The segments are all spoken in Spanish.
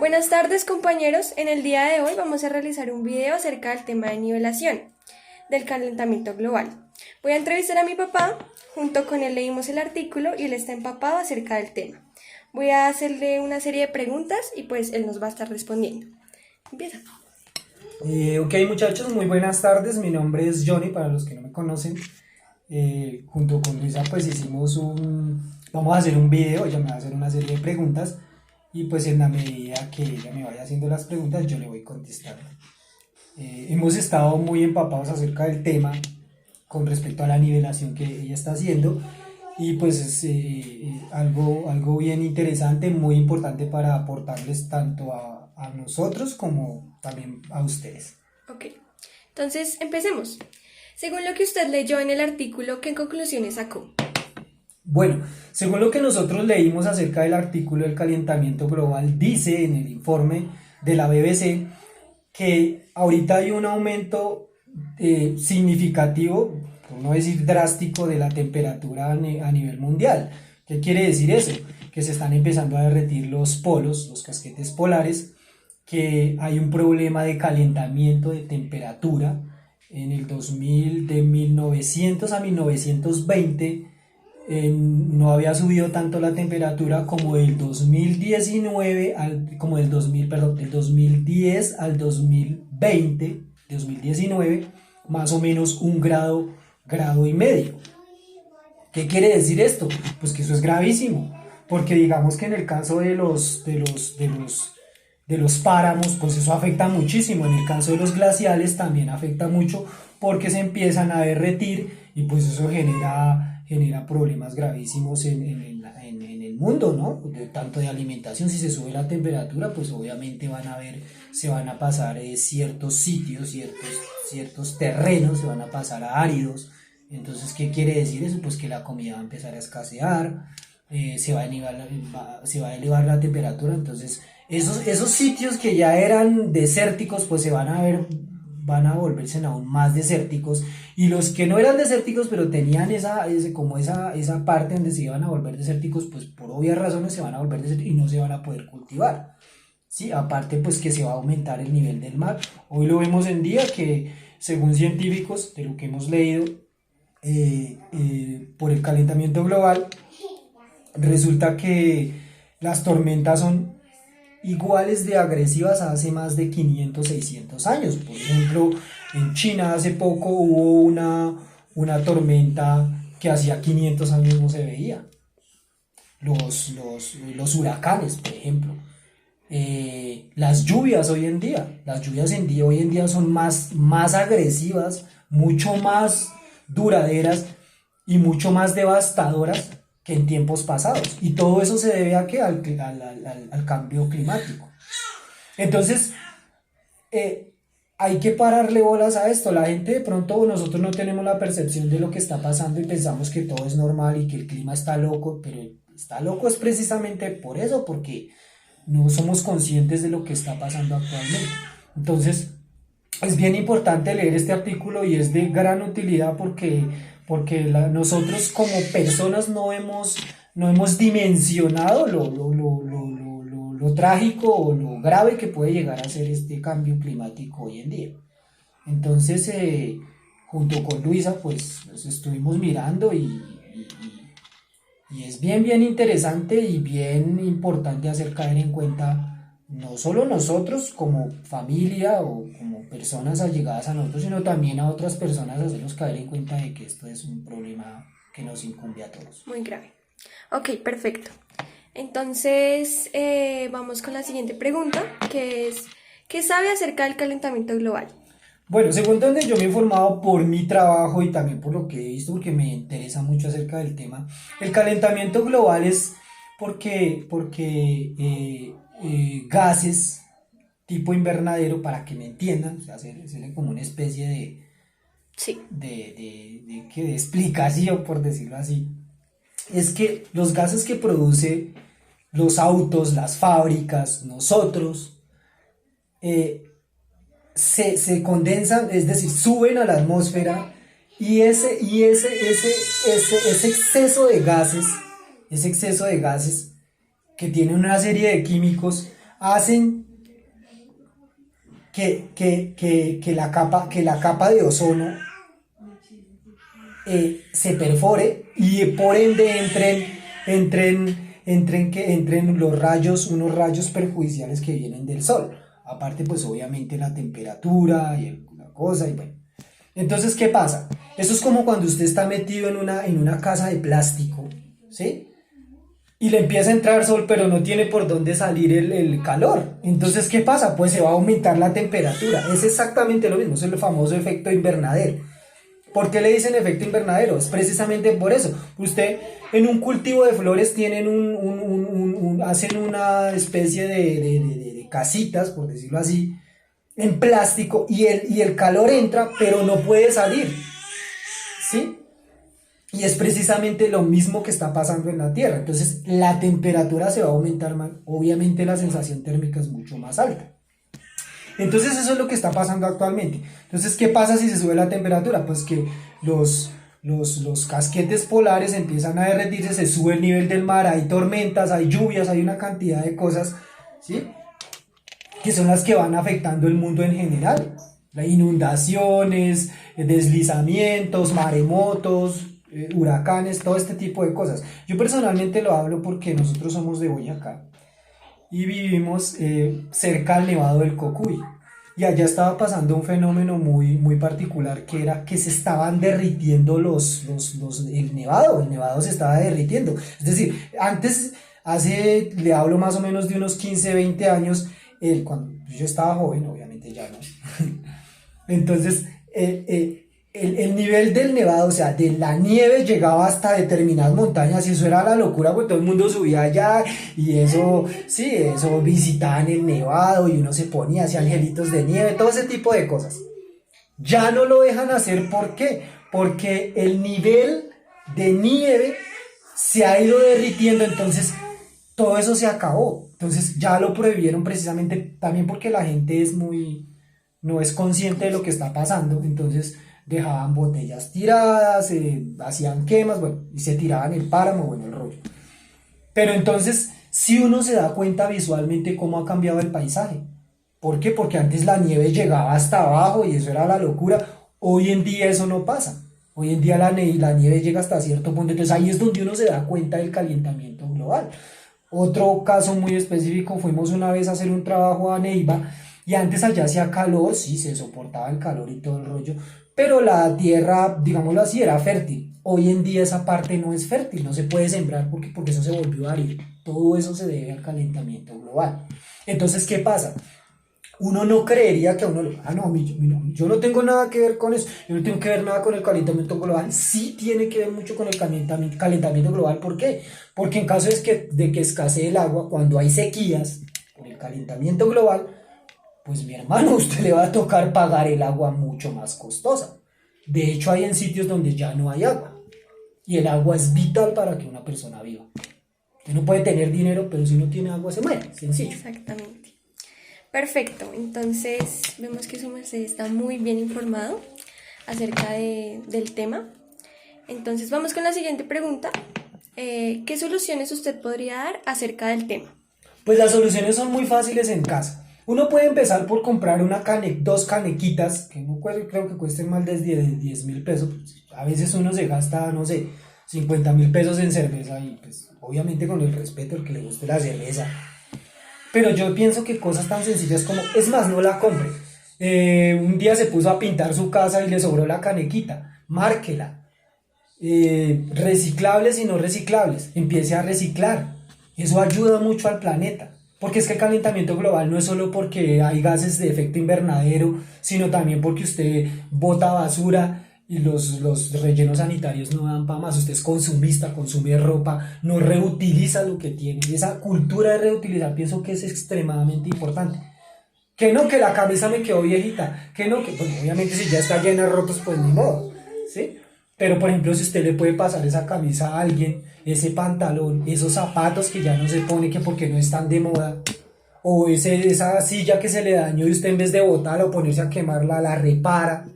Buenas tardes compañeros, en el día de hoy vamos a realizar un video acerca del tema de nivelación del calentamiento global. Voy a entrevistar a mi papá, junto con él leímos el artículo y él está empapado acerca del tema. Voy a hacerle una serie de preguntas y pues él nos va a estar respondiendo. Empieza. Ok, muchachos, muy buenas tardes. Mi nombre es Johnny, para los que no me conocen. Junto con Luisa pues vamos a hacer un video. Ella me va a hacer una serie de preguntas y pues en la medida que ella me vaya haciendo las preguntas yo le voy contestando. Hemos estado muy empapados acerca del tema con respecto a la nivelación que ella está haciendo y pues es algo bien interesante, muy importante para aportarles tanto a nosotros como también a ustedes. Ok, entonces empecemos. Según lo que usted leyó en el artículo, ¿qué conclusiones sacó? Bueno, según lo que nosotros leímos acerca del artículo del calentamiento global, dice en el informe de la BBC que ahorita hay un aumento significativo, por no decir drástico, de la temperatura a nivel mundial. ¿Qué quiere decir eso? Que se están empezando a derretir los polos, los casquetes polares, que hay un problema de calentamiento de temperatura. En el 2000, de 1900 a 1920, no había subido tanto la temperatura como del 2019 como del 2000, perdón, del 2010 al 2020, 2019, más o menos un grado y medio. ¿Qué quiere decir esto? Pues que eso es gravísimo, porque digamos que en el caso de los páramos, pues eso afecta muchísimo. En el caso de los glaciales también afecta mucho porque se empiezan a derretir y pues eso genera problemas gravísimos en el mundo, ¿no? Tanto de alimentación. Si se sube la temperatura, pues obviamente se van a pasar ciertos sitios, ciertos terrenos, se van a pasar a áridos. Entonces, ¿qué quiere decir eso? Pues que la comida va a empezar a escasear, se va a elevar la temperatura. Entonces esos sitios que ya eran desérticos pues van a volverse aún más desérticos, y los que no eran desérticos pero tenían esa parte donde se iban a volver desérticos, pues por obvias razones se van a volver desérticos y no se van a poder cultivar. Sí, aparte pues que se va a aumentar el nivel del mar. Hoy lo vemos en día que según científicos, de lo que hemos leído, por el calentamiento global, resulta que las tormentas son iguales de agresivas a hace más de 500, 600 años. Por ejemplo, en China hace poco hubo una tormenta que hacía 500 años no se veía. Los huracanes, por ejemplo. Las lluvias hoy en día son más agresivas, mucho más duraderas y mucho más devastadoras que en tiempos pasados. Y todo eso se debe a ¿qué? Al cambio climático. Entonces, hay que pararle bolas a esto. La gente, de pronto, nosotros no tenemos la percepción de lo que está pasando y pensamos que todo es normal y que el clima está loco, pero está loco es precisamente por eso, porque no somos conscientes de lo que está pasando actualmente. Entonces, es bien importante leer este artículo y es de gran utilidad porque nosotros como personas no hemos dimensionado lo trágico o lo grave que puede llegar a ser este cambio climático hoy en día. Entonces, junto con Luisa, pues estuvimos mirando y es bien interesante y bien importante hacer caer en cuenta no solo nosotros como familia o como personas allegadas a nosotros, sino también a otras personas, hacerlos caer en cuenta de que esto es un problema que nos incumbe a todos. Muy grave. Ok, perfecto. Entonces, vamos con la siguiente pregunta, que es, ¿qué sabe acerca del calentamiento global? Bueno, según donde yo me he informado por mi trabajo y también por lo que he visto, porque me interesa mucho acerca del tema, el calentamiento global es porque gases tipo invernadero, para que me entiendan, o sea, hacerle como una especie Sí. de explicación, por decirlo así, es que los gases que produce los autos, las fábricas, nosotros, eh, se condensan, es decir, suben a la atmósfera, y ese exceso de gases que tienen una serie de químicos, hacen que la capa de ozono se perfore y por ende entren unos rayos perjudiciales que vienen del sol. Aparte, pues obviamente la temperatura y la cosa, y bueno. Entonces, ¿qué pasa? Eso es como cuando usted está metido en una casa de plástico, ¿sí? Y le empieza a entrar sol, pero no tiene por dónde salir el calor. Entonces, ¿qué pasa? Pues se va a aumentar la temperatura. Es exactamente lo mismo, es el famoso efecto invernadero. ¿Por qué le dicen efecto invernadero? Es precisamente por eso. Usted en un cultivo de flores tienen hacen una especie de casitas, por decirlo así, en plástico y el calor entra, pero no puede salir. ¿Sí? Y es precisamente lo mismo que está pasando en la Tierra. Entonces la temperatura se va a aumentar más. Obviamente la sensación térmica es mucho más alta. Entonces eso es lo que está pasando actualmente. Entonces, ¿qué pasa si se sube la temperatura? Pues que los casquetes polares empiezan a derretirse, se sube el nivel del mar, hay tormentas, hay lluvias, hay una cantidad de cosas, ¿sí? Que son las que van afectando el mundo en general. Inundaciones, deslizamientos, maremotos, huracanes, todo este tipo de cosas. Yo personalmente lo hablo porque nosotros somos de Boyacá y vivimos cerca al Nevado del Cocuy. Y allá estaba pasando un fenómeno muy particular, que era que se estaban derritiendo el nevado se estaba derritiendo. Es decir, le hablo más o menos de unos 15, 20 años, cuando yo estaba joven, obviamente ya no. Entonces, el nivel del nevado, o sea, de la nieve llegaba hasta determinadas montañas y eso era la locura, porque todo el mundo subía allá y eso visitaban el nevado y uno se ponía, hacía angelitos de nieve, todo ese tipo de cosas. Ya no lo dejan hacer, ¿por qué? Porque el nivel de nieve se ha ido derritiendo, entonces todo eso se acabó. Entonces ya lo prohibieron precisamente también porque la gente no es consciente de lo que está pasando, entonces dejaban botellas tiradas, hacían quemas, bueno, y se tiraban el páramo, bueno, el rollo. Pero entonces, si uno se da cuenta visualmente cómo ha cambiado el paisaje. ¿Por qué? Porque antes la nieve llegaba hasta abajo y eso era la locura. Hoy en día eso no pasa. Hoy en día la nieve llega hasta cierto punto. Entonces ahí es donde uno se da cuenta del calentamiento global. Otro caso muy específico, fuimos una vez a hacer un trabajo a Neiva y antes allá hacía calor, sí, se soportaba el calor y todo el rollo, pero la tierra, digámoslo así, era fértil. Hoy en día esa parte no es fértil, no se puede sembrar porque eso se volvió árido. Todo eso se debe al calentamiento global. Entonces, ¿qué pasa? Uno no creería que yo no tengo nada que ver con eso, yo no tengo que ver nada con el calentamiento global. Sí tiene que ver mucho con el calentamiento global. ¿Por qué? Porque en caso de que escasee el agua, cuando hay sequías por el calentamiento global, pues mi hermano, a usted le va a tocar pagar el agua mucho más costosa. De hecho, hay en sitios donde ya no hay agua. Y el agua es vital para que una persona viva. Usted no puede tener dinero, pero si no tiene agua se muere. Sencillo. Exactamente. Perfecto. Entonces, vemos que su merced está muy bien informado acerca del tema. Entonces, vamos con la siguiente pregunta. ¿Qué soluciones usted podría dar acerca del tema? Pues las soluciones son muy fáciles en casa. Uno puede empezar por comprar dos canequitas, que no creo que cuesten más de 10.000 pesos. A veces uno se gasta, no sé, 50.000 pesos en cerveza y pues obviamente con el respeto al que le guste la cerveza. Pero yo pienso que cosas tan sencillas como, es más, no la compre. Un día se puso a pintar su casa y le sobró la canequita, márquela. Reciclables y no reciclables, empiece a reciclar. Eso ayuda mucho al planeta. Porque es que el calentamiento global no es solo porque hay gases de efecto invernadero, sino también porque usted bota basura y los rellenos sanitarios no dan para más. Usted es consumista, consume ropa, no reutiliza lo que tiene. Y esa cultura de reutilizar pienso que es extremadamente importante. Que no, que la camisa me quedó viejita. Que no, que pues, obviamente si ya está llena de rotos, pues ni modo, ¿sí? Pero por ejemplo, si usted le puede pasar esa camisa a alguien, ese pantalón, esos zapatos que ya no se pone que porque no están de moda, o esa silla que se le dañó y usted en vez de botarla o ponerse a quemarla, la repara,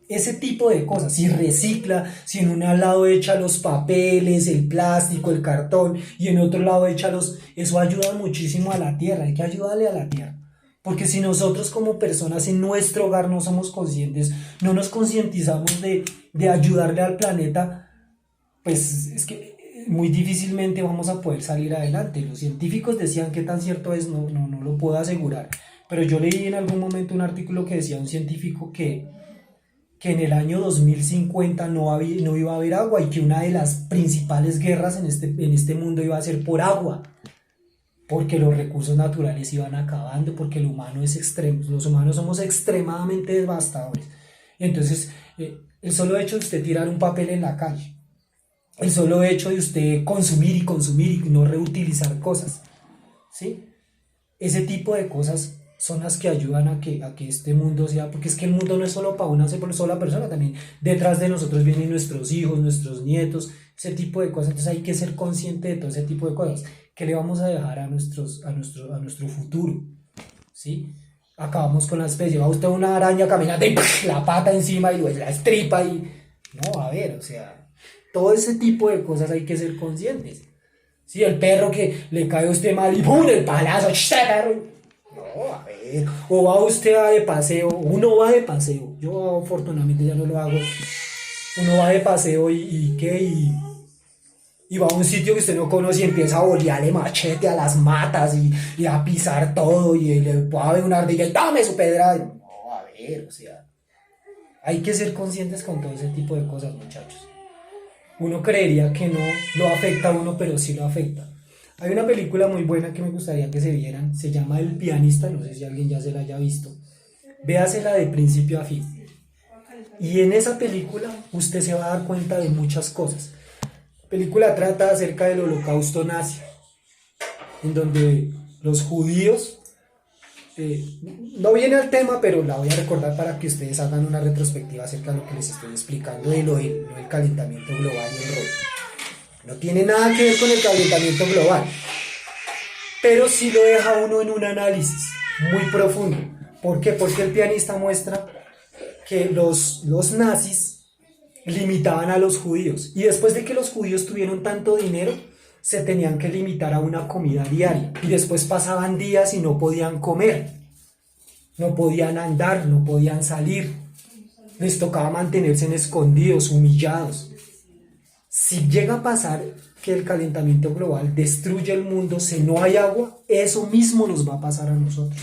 ese tipo de cosas, si recicla, si en un lado echa los papeles, el plástico, el cartón y en otro lado echa eso ayuda muchísimo a la tierra, hay que ayudarle a la tierra. Porque si nosotros como personas en nuestro hogar no somos conscientes, no nos concientizamos de ayudarle al planeta, pues es que muy difícilmente vamos a poder salir adelante. Los científicos decían qué tan cierto es, no lo puedo asegurar. Pero yo leí en algún momento un artículo que decía un científico que en el año 2050 no iba a haber agua y que una de las principales guerras en este mundo iba a ser por agua, porque los recursos naturales iban acabando, porque el humano es extremo, los humanos somos extremadamente devastadores. Entonces, el solo hecho de usted tirar un papel en la calle, el solo hecho de usted consumir y no reutilizar cosas, ¿sí? Ese tipo de cosas son las que ayudan a que este mundo sea, porque es que el mundo no es solo para una sola persona, también detrás de nosotros vienen nuestros hijos, nuestros nietos, ese tipo de cosas. Entonces hay que ser consciente de todo ese tipo de cosas que le vamos a dejar a nuestro futuro, ¿sí? Acabamos con la especie, va usted una araña caminando y la pata encima y la estripa y... No, a ver, o sea, todo ese tipo de cosas hay que ser conscientes. Sí, el perro que le cae a usted mal y ¡pum! El palazo, perro. No, a ver. O va usted de paseo, uno va de paseo. Yo afortunadamente ya no lo hago. Uno va de paseo y va a un sitio que usted no conoce y empieza a bolearle machete a las matas y a pisar todo y le puede haber una ardilla y ¡dame su pedra! No, a ver, o sea. Hay que ser conscientes con todo ese tipo de cosas, muchachos. Uno creería que no lo afecta a uno, pero sí lo afecta. Hay una película muy buena que me gustaría que se vieran, se llama El pianista, no sé si alguien ya se la haya visto. Véasela de principio a fin. Y en esa película usted se va a dar cuenta de muchas cosas. La película trata acerca del holocausto nazi, en donde los judíos, no viene al tema, pero la voy a recordar para que ustedes hagan una retrospectiva acerca de lo que les estoy explicando de lo del calentamiento global y el rol. No tiene nada que ver con el calentamiento global, pero sí lo deja uno en un análisis muy profundo. ¿Por qué? Porque el pianista muestra que los nazis limitaban a los judíos y después de que los judíos tuvieron tanto dinero, se tenían que limitar a una comida diaria y después pasaban días y no podían comer, no podían andar, no podían salir, les tocaba mantenerse en escondidos, humillados. Si llega a pasar que el calentamiento global destruye el mundo, si no hay agua, eso mismo nos va a pasar a nosotros.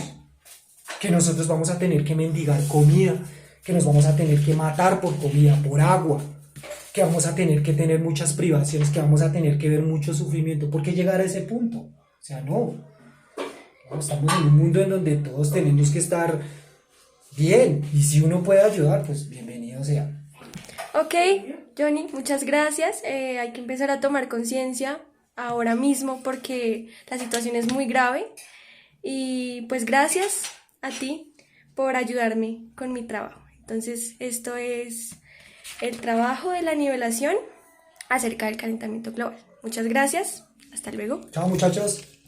Que nosotros vamos a tener que mendigar comida, que nos vamos a tener que matar por comida, por agua, que vamos a tener que tener muchas privaciones, que vamos a tener que ver mucho sufrimiento. ¿Por qué llegar a ese punto? O sea, no. Estamos en un mundo en donde todos tenemos que estar bien. Y si uno puede ayudar, pues bienvenido sea. Ok, Johnny, muchas gracias. Hay que empezar a tomar conciencia ahora mismo porque la situación es muy grave. Y pues gracias a ti por ayudarme con mi trabajo. Entonces, esto es el trabajo de la nivelación acerca del calentamiento global. Muchas gracias. Hasta luego. Chao, muchachos.